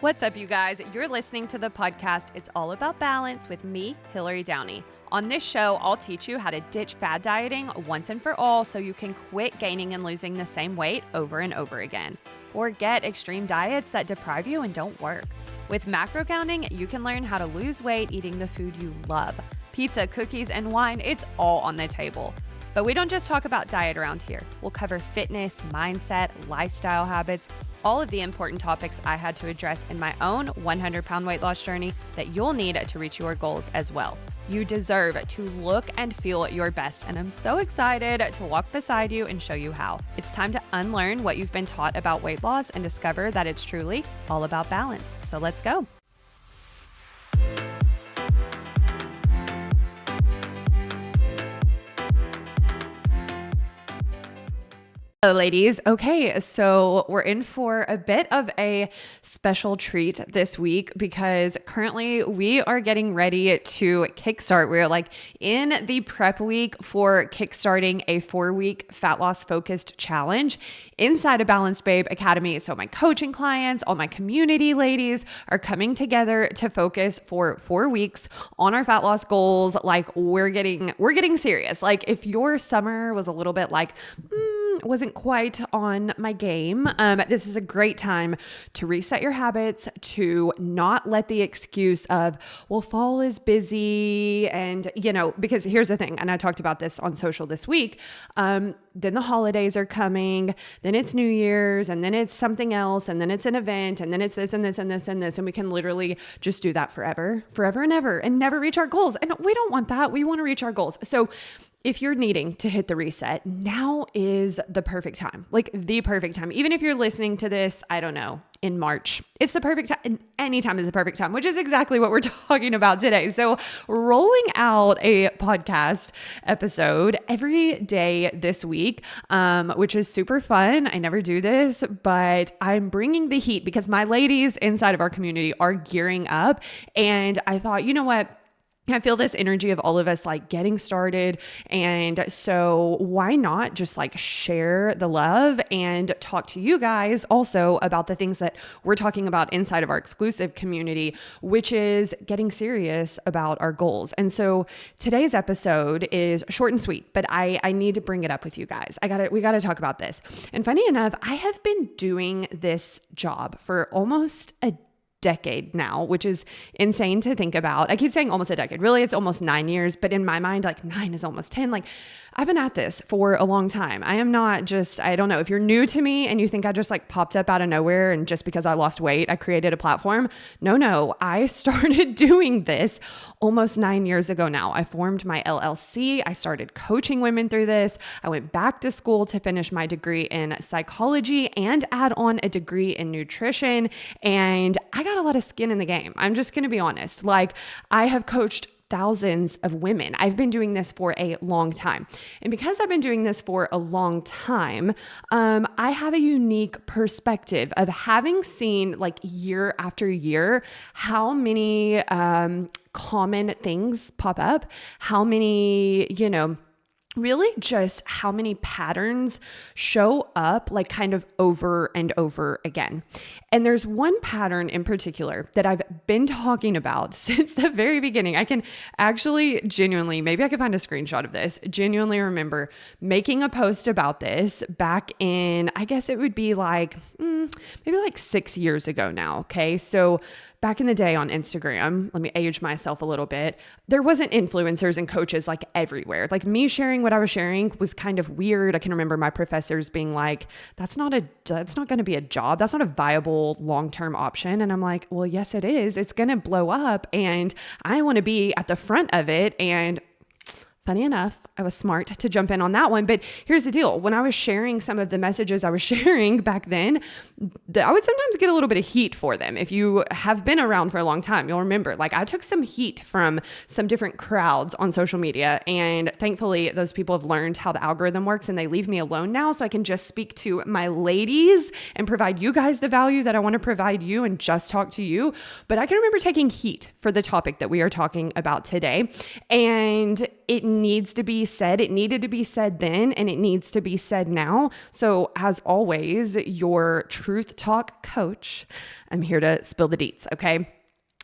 What's up, you guys? You're listening to the podcast It's All About Balance with me, Hillary Downey. On this show, I'll teach you how to ditch fad dieting once and for all so you can quit gaining and losing the same weight over and over again. Forget extreme diets that deprive you and don't work. With macro counting, you can learn how to lose weight eating the food you love. Pizza, cookies, and wine, it's all on the table. But we don't just talk about diet around here. We'll cover fitness, mindset, lifestyle habits, all of the important topics I had to address in my own 100-pound weight loss journey that you'll need to reach your goals as well. You deserve to look and feel your best, and I'm so excited to walk beside you and show you how. It's time to unlearn what you've been taught about weight loss and discover that it's truly all about balance. So let's go. Hello, ladies. Okay, so we're in for a bit of a special treat this week because currently we are getting ready to kickstart. We're like in the prep week for kickstarting a 4-week fat loss focused challenge inside of Balanced Babe Academy. So my coaching clients, all my community ladies are coming together to focus for 4 weeks on our fat loss goals. Like we're getting serious. Like if your summer was a little bit like, wasn't quite on my game. This is a great time to reset your habits, to not let the excuse of, well, fall is busy. And, because here's the thing, and I talked about this on social this week. Then the holidays are coming, then it's New Year's, and then it's something else, and then it's an event, and then it's this and this and this and this. And we can literally just do that forever and ever, and never reach our goals. And we don't want that. We want to reach our goals. So if you're needing to hit the reset, now is the perfect time, like the perfect time. Even if you're listening to this, I don't know, in March, it's the perfect time. And any time is the perfect time, which is exactly what we're talking about today. So rolling out a podcast episode every day this week, which is super fun. I never do this, but I'm bringing the heat because my ladies inside of our community are gearing up. And I thought, you know what? I feel this energy of all of us like getting started. And so why not just like share the love and talk to you guys also about the things that we're talking about inside of our exclusive community, which is getting serious about our goals. And so today's episode is short and sweet, but I need to bring it up with you guys. We got to talk about this. And funny enough, I have been doing this job for almost a decade now, which is insane to think about. I keep saying almost a decade. Really, it's almost 9 years, but in my mind, like 9 is almost 10. Like I've been at this for a long time. I am not just, I don't know, if you're new to me and you think I just like popped up out of nowhere and just because I lost weight, I created a platform. No, I started doing this almost 9 years ago now. I formed my LLC. I started coaching women through this. I went back to school to finish my degree in psychology and add on a degree in nutrition. And I got a lot of skin in the game. I'm just going to be honest. Like I have coached thousands of women. I've been doing this for a long time. And because I've been doing this for a long time, I have a unique perspective of having seen like year after year, how many common things pop up, how many, really just how many patterns show up like kind of over and over again. And there's one pattern in particular that I've been talking about since the very beginning. I can actually genuinely, maybe I could find a screenshot of this, genuinely remember making a post about this back in, I guess it would be like, maybe like 6 years ago now. Okay. So back in the day on Instagram, let me age myself a little bit, there wasn't influencers and coaches like everywhere. Like me sharing what I was sharing was kind of weird. I can remember my professors being like, that's not going to be a job. That's not a viable long-term option. And I'm like, well, yes, it is. It's going to blow up and I want to be at the front of it. And funny enough, I was smart to jump in on that one. But here's the deal. When I was sharing some of the messages I was sharing back then, I would sometimes get a little bit of heat for them. If you have been around for a long time, you'll remember, like I took some heat from some different crowds on social media. And thankfully, those people have learned how the algorithm works and they leave me alone now. So I can just speak to my ladies and provide you guys the value that I want to provide you and just talk to you. But I can remember taking heat for the topic that we are talking about today. And it needs to be said. It needed to be said then, and it needs to be said now. So as always, your truth talk coach, I'm here to spill the deets, okay?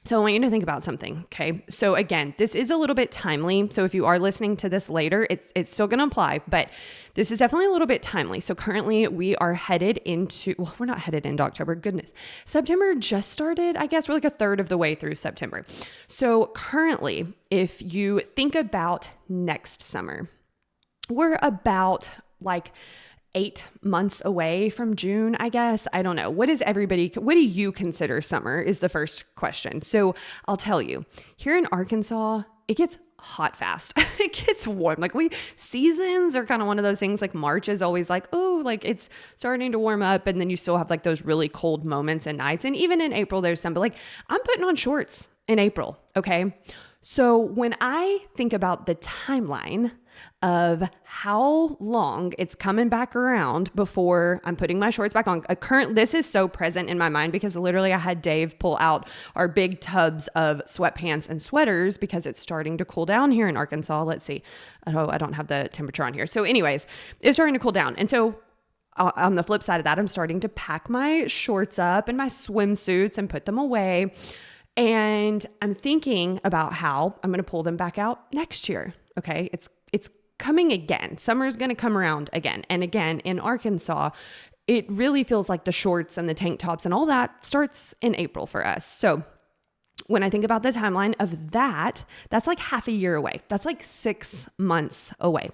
So I want you to think about something, okay? So again, this is a little bit timely. So if you are listening to this later, it's still going to apply, but this is definitely a little bit timely. So currently we are headed into, well, we're not headed into October, goodness. September just started, I guess. We're like a third of the way through September. So currently, if you think about next summer, we're about like 8 months away from June, I guess. I don't know. What do you consider summer is the first question. So I'll tell you, here in Arkansas, it gets hot fast. It gets warm. Like seasons are kind of one of those things. Like March is always like, oh, like it's starting to warm up. And then you still have like those really cold moments and nights. And even in April, there's some, but like I'm putting on shorts in April. Okay. So when I think about the timeline of how long it's coming back around before I'm putting my shorts back on, this is so present in my mind because literally I had Dave pull out our big tubs of sweatpants and sweaters because it's starting to cool down here in Arkansas. Let's see. Oh, I don't have the temperature on here. So anyways, it's starting to cool down. And so on the flip side of that, I'm starting to pack my shorts up and my swimsuits and put them away. And I'm thinking about how I'm going to pull them back out next year. Okay. It's coming again. Summer's going to come around again. And again, in Arkansas, it really feels like the shorts and the tank tops and all that starts in April for us. So when I think about the timeline of that, that's like half a year away. That's like 6 months away.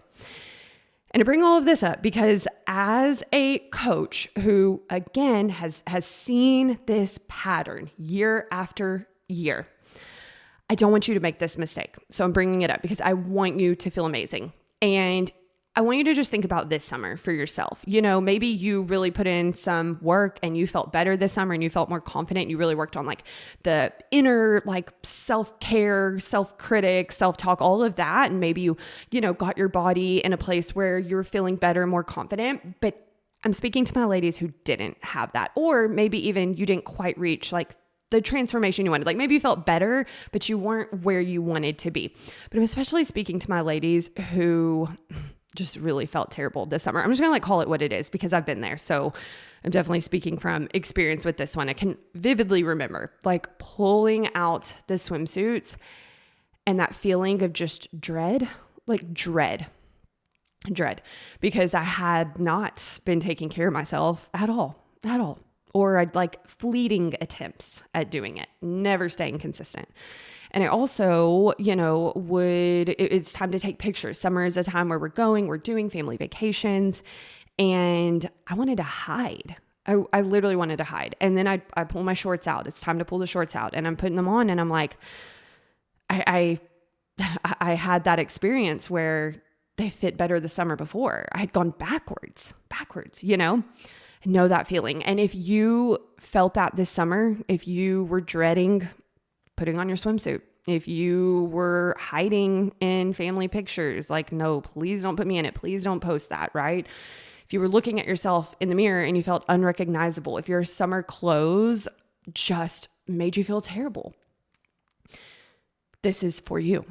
And I bring all of this up because as a coach who, again, has seen this pattern year after year, I don't want you to make this mistake. So I'm bringing it up because I want you to feel amazing. And I want you to just think about this summer for yourself. You know, maybe you really put in some work and you felt better this summer and you felt more confident. You really worked on like the inner like self-care, self-critic, self-talk, all of that. And maybe you got your body in a place where you're feeling better, more confident. But I'm speaking to my ladies who didn't have that, or maybe even you didn't quite reach like the transformation you wanted. Like maybe you felt better, but you weren't where you wanted to be. But I'm especially speaking to my ladies who just really felt terrible this summer. I'm just going to like call it what it is because I've been there. So I'm definitely speaking from experience with this one. I can vividly remember like pulling out the swimsuits and that feeling of just dread, because I had not been taking care of myself at all. Or I'd like fleeting attempts at doing it, never staying consistent. And I also, it's time to take pictures. Summer is a time where we're doing family vacations, and I wanted to hide. I literally wanted to hide. And then I pull my shorts out. It's time to pull the shorts out, and I'm putting them on, and I'm like, I had that experience where they fit better the summer before. I had gone backwards, I know that feeling. And if you felt that this summer, if you were dreading putting on your swimsuit, if you were hiding in family pictures, like, no, please don't put me in it. Please don't post that, right? If you were looking at yourself in the mirror and you felt unrecognizable, if your summer clothes just made you feel terrible, this is for you.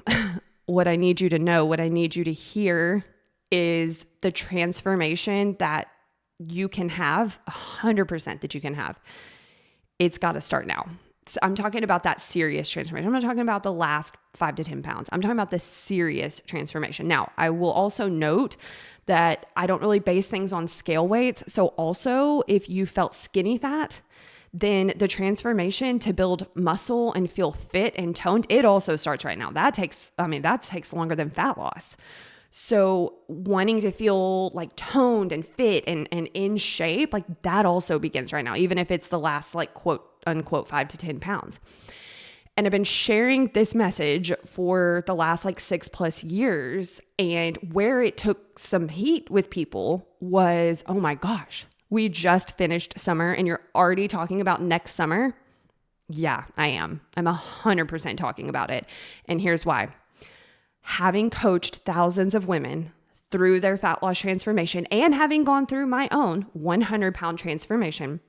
What I need you to know, what I need you to hear is the transformation that you can have, 100% that you can have. It's got to start now. So I'm talking about that serious transformation. I'm not talking about the last 5 to 10 pounds. I'm talking about the serious transformation. Now, I will also note that I don't really base things on scale weights. So also, if you felt skinny fat, then the transformation to build muscle and feel fit and toned, it also starts right now. That takes longer than fat loss. So wanting to feel like toned and fit and in shape, like that also begins right now, even if it's the last like quote unquote 5 to 10 pounds. And I've been sharing this message for the last like 6+ years. And where it took some heat with people was, oh my gosh, we just finished summer and you're already talking about next summer. Yeah, I am. I'm 100% talking about it. And here's why. Having coached thousands of women through their fat loss transformation and having gone through my own 100-pound transformation,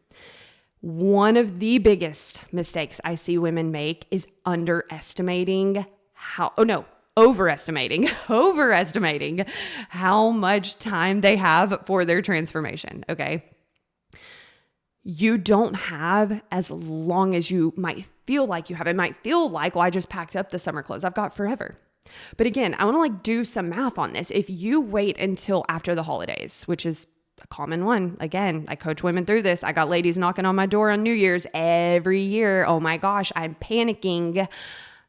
one of the biggest mistakes I see women make is underestimating overestimating how much time they have for their transformation. Okay. You don't have as long as you might feel like you have. It might feel like, well, I just packed up the summer clothes. I've got forever. But again, I want to do some math on this. If you wait until after the holidays, which is a common one, again, I coach women through this. I got ladies knocking on my door on New Year's every year. Oh my gosh, I'm panicking.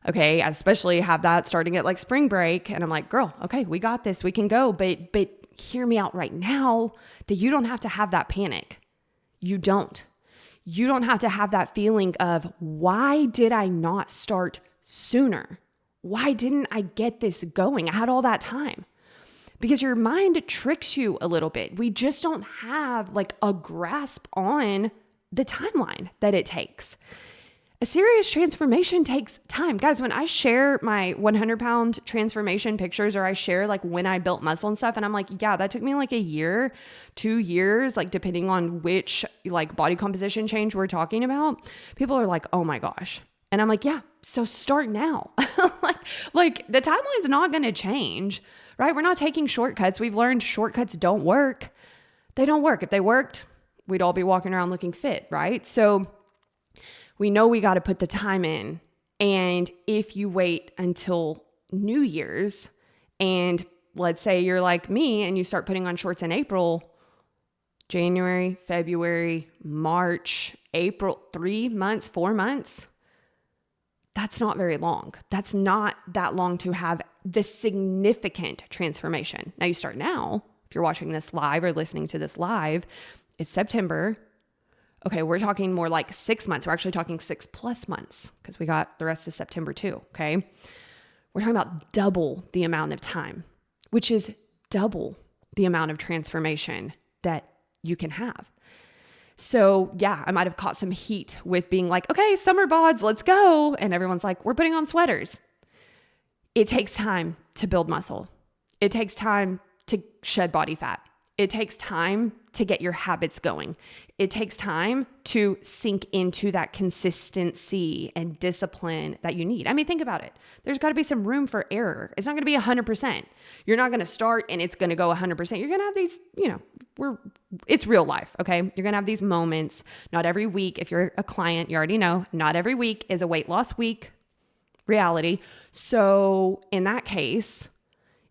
Okay, I especially have that starting at like spring break. And I'm like, girl, okay, we got this. We can go. But hear me out right now that you don't have to have that panic. You don't. You don't have to have that feeling of, why did I not start sooner? Why didn't I get this going? I had all that time. Because your mind tricks you a little bit. We just don't have like a grasp on the timeline that it takes. A serious transformation takes time. Guys, when I share my 100-pound transformation pictures, or I share like when I built muscle and stuff, and I'm like, yeah, that took me like a year, 2 years, like depending on which like body composition change we're talking about, people are like, oh my gosh. And I'm like, yeah, so start now. like the timeline's not going to change, right? We're not taking shortcuts. We've learned shortcuts don't work. They don't work. If they worked, we'd all be walking around looking fit, right? So we know we got to put the time in. And if you wait until New Year's, and let's say you're like me and you start putting on shorts in April, January, February, March, April, 3 months, 4 months, that's not very long. That's not that long to have the significant transformation. Now you start now. If you're watching this live or listening to this live, it's September. Okay, we're talking more like 6 months. We're actually talking 6+ months because we got the rest of September too, okay? We're talking about double the amount of time, which is double the amount of transformation that you can have. So yeah, I might have caught some heat with being like, okay, summer bods, let's go. And everyone's like, we're putting on sweaters. It takes time to build muscle. It takes time to shed body fat. It takes time to get your habits going. It takes time to sink into that consistency and discipline that you need. I mean, think about it. There's got to be some room for error. It's not going to be 100%. You're not going to start and it's going to go 100%. You're going to have these, it's real life, okay? You're going to have these moments. Not every week. If you're a client, you already know, not every week is a weight loss week reality. So in that case,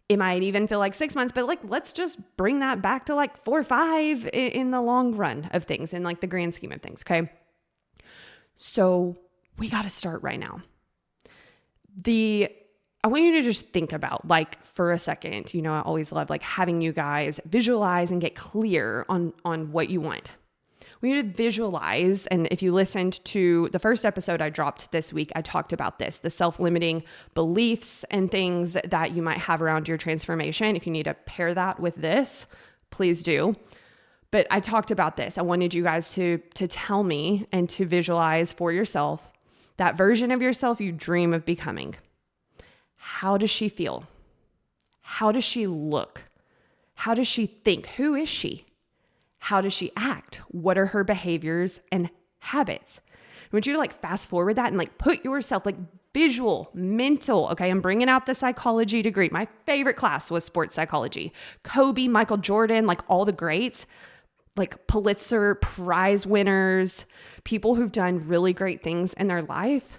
it might even feel like 6 months, but like, let's just bring that back to like 4 or 5 in the long run of things, in like the grand scheme of things. Okay. So we got to start right now. I want you to just think about, like, for a second, I always love like having you guys visualize and get clear on what you want. We need to visualize. And if you listened to the first episode I dropped this week, I talked about this, the self-limiting beliefs and things that you might have around your transformation. If you need to pair that with this, please do. But I talked about this. I wanted you guys to tell me and to visualize for yourself that version of yourself you dream of becoming. How does she feel? How does she look? How does she think? Who is she? How does she act? What are her behaviors and habits? I want you to like fast forward that and like put yourself like visual, mental. Okay, I'm bringing out the psychology degree. My favorite class was sports psychology. Kobe, Michael Jordan, like all the greats, like Pulitzer Prize winners, people who've done really great things in their life.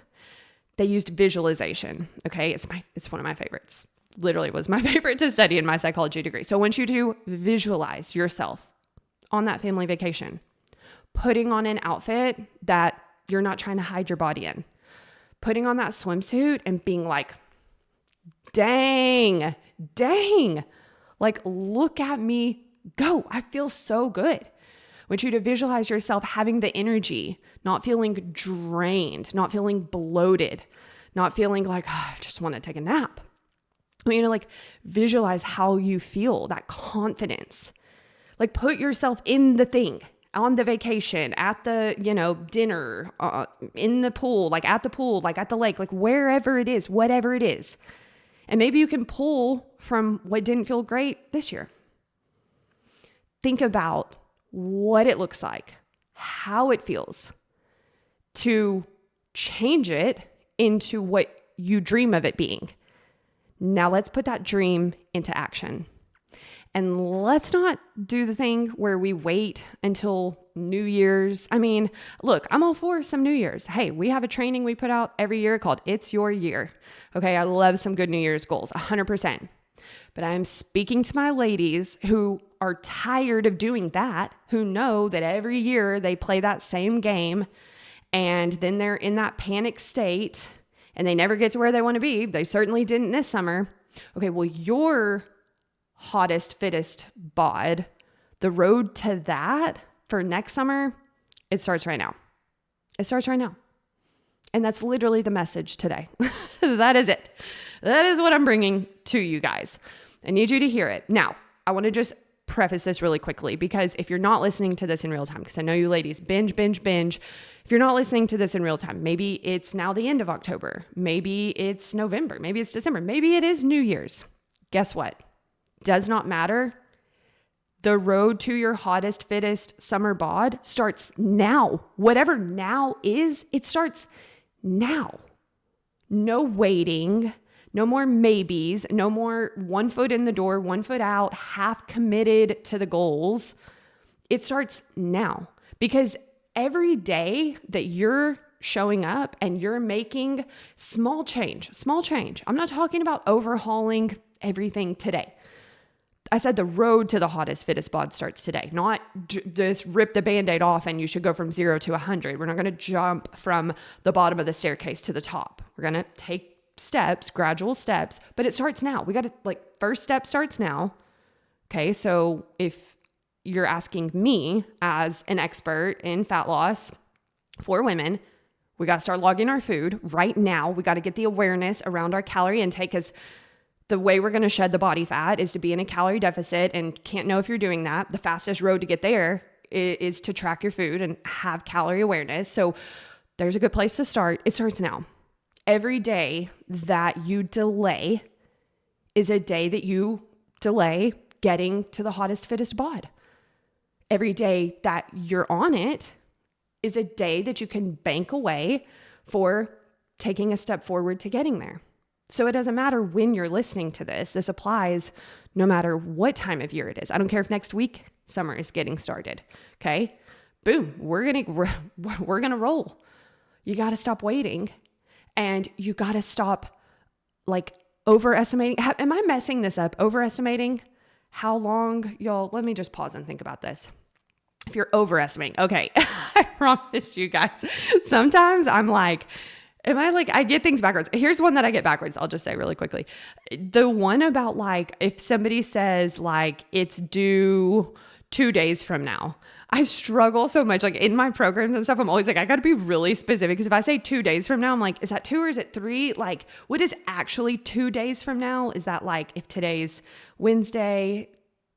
They used visualization. Okay, it's one of my favorites. Literally was my favorite to study in my psychology degree. So I want you to visualize yourself on that family vacation, putting on an outfit that you're not trying to hide your body in, putting on that swimsuit and being like, dang, like, look at me go. I feel so good. I want you to visualize yourself having the energy, not feeling drained, not feeling bloated, not feeling like, I just want to take a nap. I want you to like visualize how you feel, that confidence. Like, put yourself in the thing, on the vacation, at the, dinner, in the pool, like at the pool, like at the lake, like wherever it is, whatever it is. And maybe you can pull from what didn't feel great this year. Think about what it looks like, how it feels, to change it into what you dream of it being. Now let's put that dream into action. And let's not do the thing where we wait until New Year's. I mean, look, I'm all for some New Year's. Hey, we have a training we put out every year called It's Your Year. Okay, I love some good New Year's goals, 100%. But I'm speaking to my ladies who are tired of doing that, who know that every year they play that same game and then they're in that panic state and they never get to where they want to be. They certainly didn't this summer. Okay, well, your hottest, fittest bod, the road to that for next summer, it starts right now. It starts right now. And that's literally the message today. That is it. That is what I'm bringing to you guys. I need you to hear it. Now, I want to just preface this really quickly because if you're not listening to this in real time, because I know you ladies binge. If you're not listening to this in real time, maybe it's now the end of October. Maybe it's November. Maybe it's December. Maybe it is New Year's. Guess what? Does not matter. The road to your hottest, fittest summer bod starts now. Whatever now is, it starts now. No waiting, no more maybes, no more 1 foot in the door, 1 foot out, half committed to the goals. It starts now because every day that you're showing up and you're making small change. I'm not talking about overhauling everything today. I said the road to the hottest, fittest bod starts today, not just rip the Band-Aid off and you should go from 0 to 100. We're not going to jump from the bottom of the staircase to the top. We're going to take steps, gradual steps, but it starts now. We got to first step starts now. Okay. So if you're asking me as an expert in fat loss for women, we got to start logging our food right now. We got to get the awareness around our calorie intake because the way we're going to shed the body fat is to be in a calorie deficit and can't know if you're doing that. The fastest road to get there is to track your food and have calorie awareness. So there's a good place to start. It starts now. Every day that you delay is a day that you delay getting to the hottest, fittest bod. Every day that you're on it is a day that you can bank away for taking a step forward to getting there. So it doesn't matter when you're listening to this. This applies no matter what time of year it is. I don't care if next week summer is getting started. Okay? Boom. We're going to roll. You got to stop waiting and you got to stop overestimating. Am I messing this up? Overestimating how long, y'all, let me just pause and think about this. If you're overestimating, okay. I promise you guys, sometimes I'm like, I get things backwards. Here's one that I get backwards. I'll just say really quickly. The one about if somebody says it's due 2 days from now, I struggle so much. In my programs and stuff, I'm always I got to be really specific because if I say 2 days from now, I'm like, is that 2 or is it 3? What is actually 2 days from now? Is that if today's Wednesday,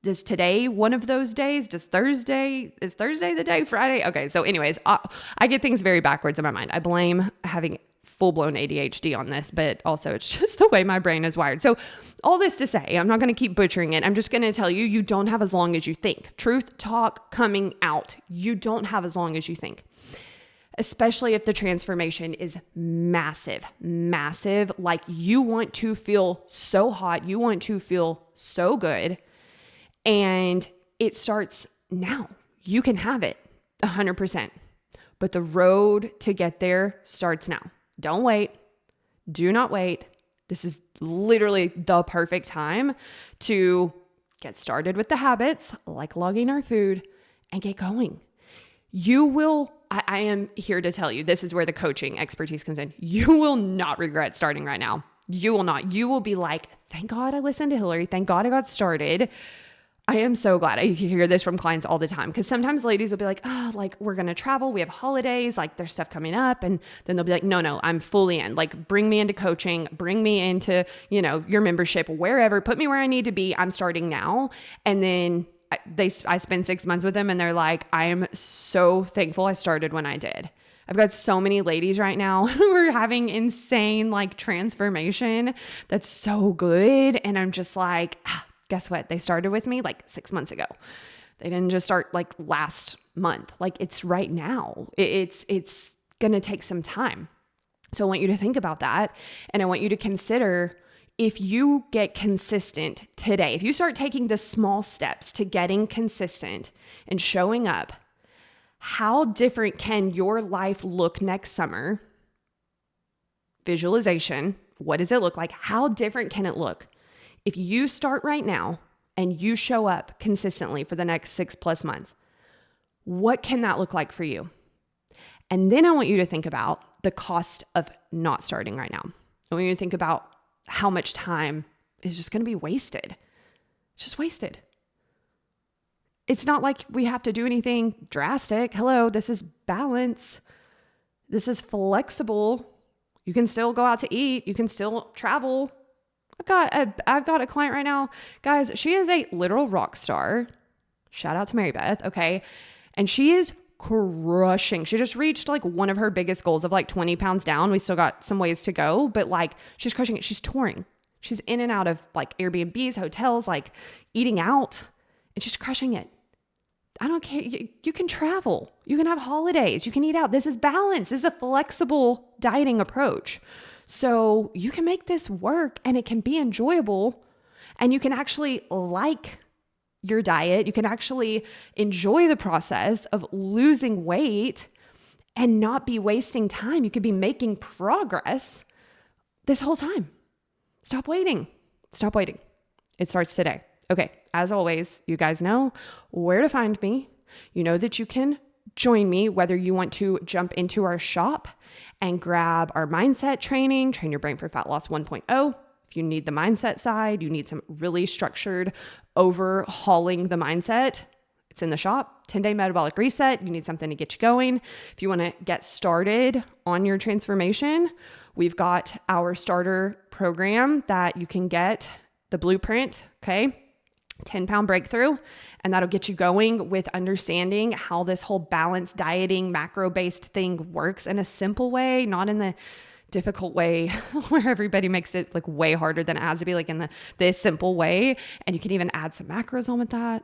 is today one of those days? Is Thursday the day? Friday? Okay. So anyways, I get things very backwards in my mind. I blame having full-blown ADHD on this, but also it's just the way my brain is wired. So all this to say, I'm not going to keep butchering it. I'm just going to tell you, you don't have as long as you think. Truth talk coming out. You don't have as long as you think, especially if the transformation is massive. You want to feel so hot. You want to feel so good. And it starts now. You can have it 100%, but the road to get there starts now. Don't wait. Do not wait. This is literally the perfect time to get started with the habits, like logging our food, and get going. I am here to tell you, this is where the coaching expertise comes in. You will not regret starting right now. You will not. You will be like, thank God I listened to Hillary. Thank God I got started. I am so glad. I hear this from clients all the time because sometimes ladies will be like, we're going to travel. We have holidays, there's stuff coming up. And then they'll be like, no, I'm fully in. Bring me into coaching, bring me into, your membership, wherever, put me where I need to be. I'm starting now. And then I spend 6 months with them and they're like, I am so thankful I started when I did. I've got so many ladies right now who are having insane transformation. That's so good. And I'm just like, guess what? They started with me 6 months ago. They didn't just start last month. It's right now. It's going to take some time. So I want you to think about that. And I want you to consider if you get consistent today, if you start taking the small steps to getting consistent and showing up, how different can your life look next summer? Visualization. What does it look like? How different can it look if you start right now and you show up consistently for the next 6+ months? What can that look like for you? And then I want you to think about the cost of not starting right now. I want you to think about how much time is just going to be wasted. It's just wasted. It's not like we have to do anything drastic. Hello, this is balance. This is flexible. You can still go out to eat. You can still travel. I've got a client right now. Guys, she is a literal rock star. Shout out to Mary Beth, okay? And she is crushing. She just reached like one of her biggest goals of like 20 pounds down. We still got some ways to go, but like she's crushing it. She's touring. She's in and out of like Airbnbs, hotels, like eating out, and she's crushing it. I don't care. You can travel. You can have holidays. You can eat out. This is balance. This is a flexible dieting approach. So you can make this work and it can be enjoyable, and you can actually like your diet. You can actually enjoy the process of losing weight and not be wasting time. You could be making progress this whole time. Stop waiting. Stop waiting. It starts today. Okay, as always, you guys know where to find me. You know that you can join me, whether you want to jump into our shop and grab our mindset training, Train Your Brain for Fat Loss 1.0. If you need the mindset side, you need some really structured overhauling the mindset, it's in the shop. 10-day metabolic reset. You need something to get you going. If you want to get started on your transformation, we've got our starter program that you can get the blueprint, okay? 10-pound breakthrough. And that'll get you going with understanding how this whole balanced dieting, macro-based thing works in a simple way, not in the difficult way where everybody makes it like way harder than it has to be, like in this simple way. And you can even add some macros on with that.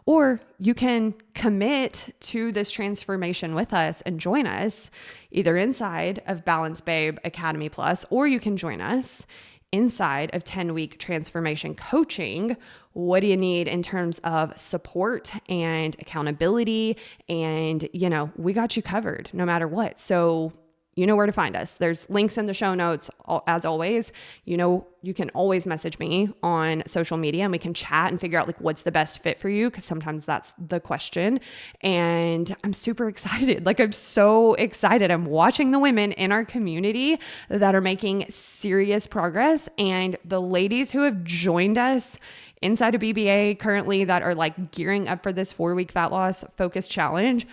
Or you can commit to this transformation with us and join us either inside of Balance Babe Academy Plus, or you can join us inside of 10-week transformation coaching. What do you need in terms of support and accountability? And, we got you covered no matter what. So you know where to find us. There's links in the show notes. As always, you can always message me on social media and we can chat and figure out like what's the best fit for you, because sometimes that's the question. And I'm super excited. Like, I'm so excited. I'm watching the women in our community that are making serious progress, and the ladies who have joined us inside of BBA currently that are like gearing up for this 4-week fat loss focus challenge.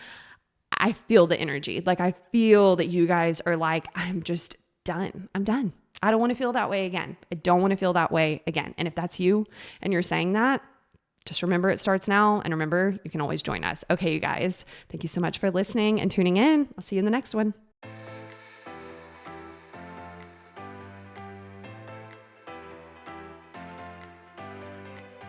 I feel the energy. Like, I feel that you guys are like, I'm just done. I'm done. I don't want to feel that way again. I don't want to feel that way again. And if that's you and you're saying that, just remember it starts now. And remember, you can always join us. Okay, you guys, thank you so much for listening and tuning in. I'll see you in the next one.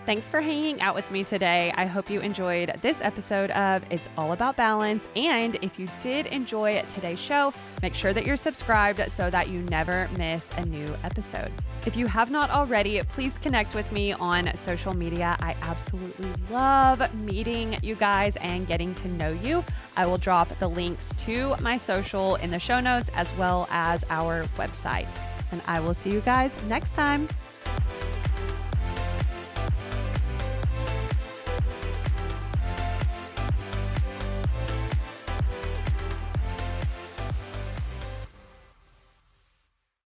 Thanks for hanging out with me today. I hope you enjoyed this episode of It's All About Balance. And if you did enjoy today's show, make sure that you're subscribed so that you never miss a new episode. If you have not already, please connect with me on social media. I absolutely love meeting you guys and getting to know you. I will drop the links to my social in the show notes as well as our website. And I will see you guys next time.